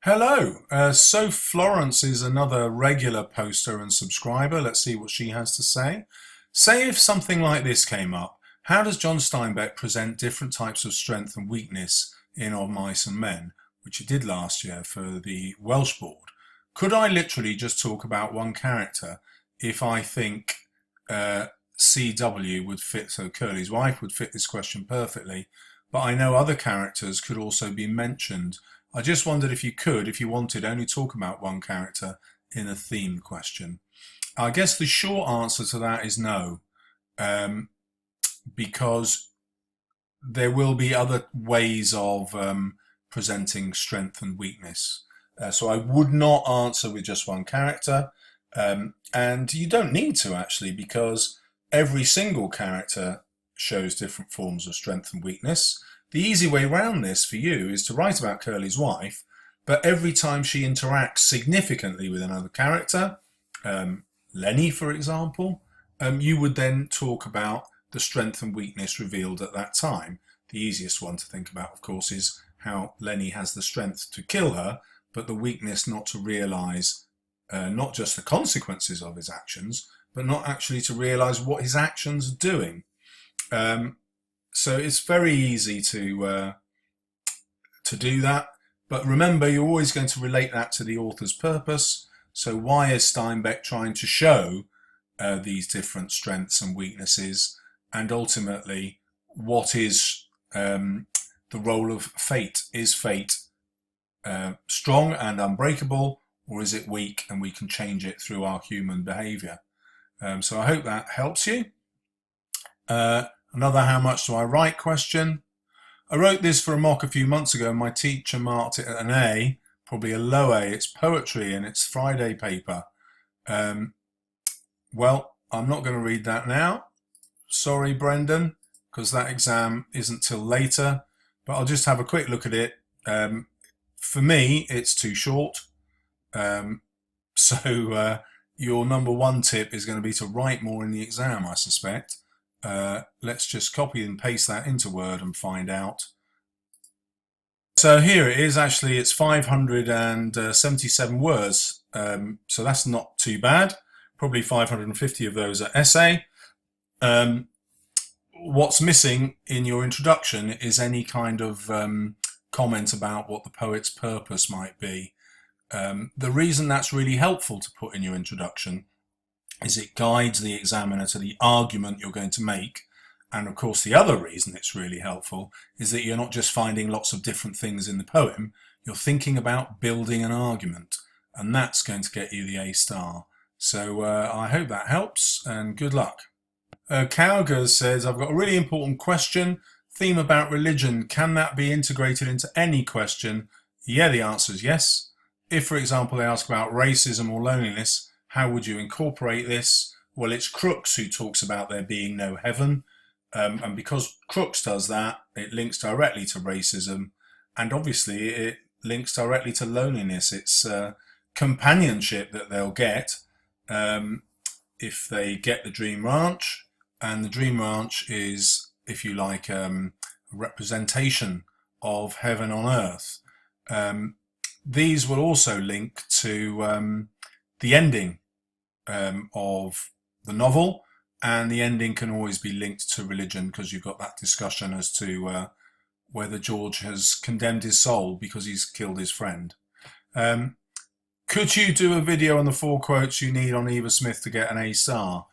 Hello. So Florence is another regular poster and subscriber. Let's see what she has to say. Say if something like this came up, how does John Steinbeck present different types of strength and weakness in Of Mice and Men, which he did last year for the Welsh board? Could I literally just talk about one character if I think CW would fit, so Curly's wife would fit this question perfectly, but I know other characters could also be mentioned. I just wondered if you could, if you wanted, only talk about one character in a themed question. I guess the short answer to that is no, um, because there will be other ways of presenting strength and weakness. So I would not answer with just one character. And you don't need to actually, because every single character shows different forms of strength and weakness. The easy way around this for you is to write about Curly's wife, but every time she interacts significantly with another character, Lenny, for example, you would then talk about the strength and weakness revealed at that time. The easiest one to think about, of course, is how Lenny has the strength to kill her, but the weakness not to realise not just the consequences of his actions, but not actually to realise what his actions are doing. So it's very easy to do that. But remember, you're always going to relate that to the author's purpose. So why is Steinbeck trying to show these different strengths and weaknesses? And ultimately, what is the role of fate? Is fate strong and unbreakable, or is it weak and we can change it through our human behaviour? So I hope that helps you. Another how much do I write question. I wrote this for a mock a few months ago and my teacher marked it at an A, probably a low A. It's poetry and it's Friday paper. Well, I'm not going to read that now. Sorry, Brendan, because that exam isn't till later, but I'll just have a quick look at it. For me, it's too short. So your number one tip is going to be to write more in the exam, I suspect. Let's just copy and paste that into Word and find out. So here it is. Actually, it's 577 words. So that's not too bad. Probably 550 of those are essay. What's missing in your introduction is any kind of comment about what the poet's purpose might be. The reason that's really helpful to put in your introduction is it guides the examiner to the argument you're going to make. And of course, the other reason it's really helpful is that you're not just finding lots of different things in the poem, you're thinking about building an argument, and that's going to get you the A star. So I hope that helps, and good luck. Cowgers says, I've got a really important question. Theme about religion, can that be integrated into any question? Yeah, the answer is yes. If, for example, they ask about racism or loneliness, how would you incorporate this? Well, it's Crooks who talks about there being no heaven. And because Crooks does that, it links directly to racism. And obviously, it links directly to loneliness. It's companionship that they'll get if they get the Dream Ranch. And the Dream Ranch is, if you like, a representation of heaven on earth. These will also link to the ending of the novel, and the ending can always be linked to religion because you've got that discussion as to whether George has condemned his soul because he's killed his friend. Could you do a video on the 4 quotes you need on Eva Smith to get an A star?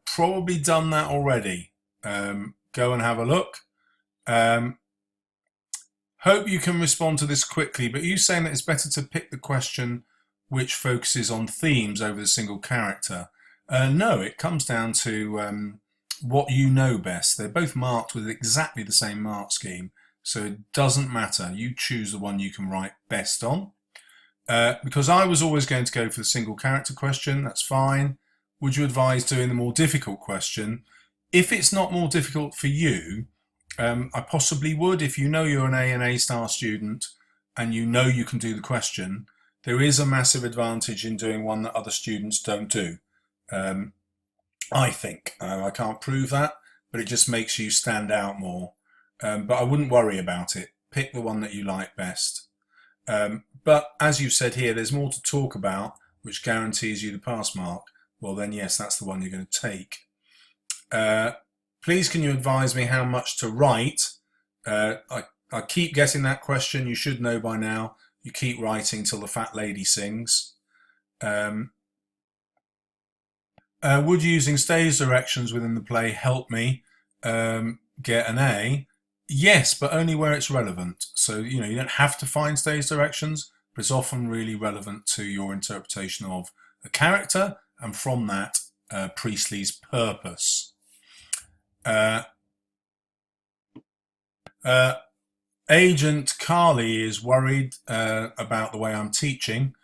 Probably done that already. Go and have a look. Hope you can respond to this quickly, but you saying that it's better to pick the question which focuses on themes over the single character. No, it comes down to what you know best. They're both marked with exactly the same mark scheme, so it doesn't matter. You choose the one you can write best on. Because I was always going to go for the single character question, that's fine. Would you advise doing the more difficult question? If it's not more difficult for you, I possibly would. If you know you're an A and A star student and you know you can do the question, there is a massive advantage in doing one that other students don't do. I think. I can't prove that, but it just makes you stand out more. But I wouldn't worry about it. Pick the one that you like best. But as you've said here, there's more to talk about, which guarantees you the pass mark. Well, then yes, that's the one you're going to take. Please can you advise me how much to write? I keep getting that question. You should know by now. You keep writing till the fat lady sings. Would using stage directions within the play help me get an A? Yes, but only where it's relevant. So, you don't have to find stage directions, but it's often really relevant to your interpretation of a character, and from that, Priestley's purpose. Agent Carly is worried about the way I'm teaching.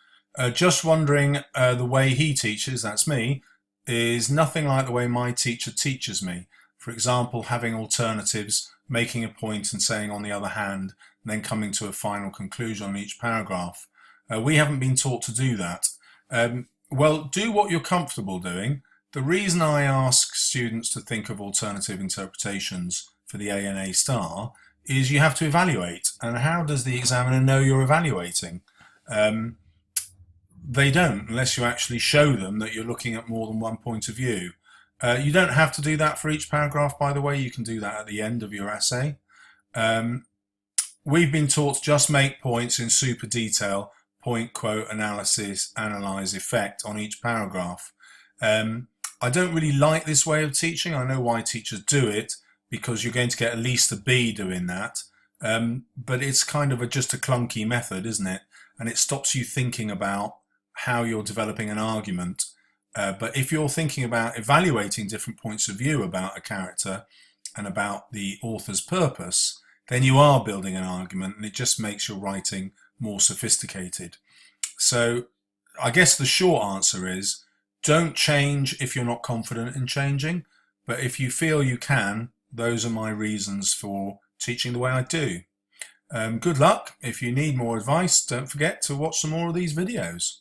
Just wondering, the way he teaches, that's me, is nothing like the way my teacher teaches me. For example, having alternatives, making a point and saying on the other hand, and then coming to a final conclusion on each paragraph. We haven't been taught to do that. Well, do what you're comfortable doing. The reason I ask students to think of alternative interpretations for the A and A star is you have to evaluate. And how does the examiner know you're evaluating? They don't, unless you actually show them that you're looking at more than one point of view. You don't have to do that for each paragraph, by the way. You can do that at the end of your essay. We've been taught to just make points in super detail, point, quote, analysis, analyze, effect on each paragraph. I don't really like this way of teaching. I know why teachers do it, because you're going to get at least a B doing that. But it's kind of just a clunky method, isn't it? And it stops you thinking about how you're developing an argument. But if you're thinking about evaluating different points of view about a character and about the author's purpose, then you are building an argument, and it just makes your writing more sophisticated. So I guess the short answer is, don't change if you're not confident in changing. But if you feel you can, those are my reasons for teaching the way I do. Good luck. If you need more advice, don't forget to watch some more of these videos.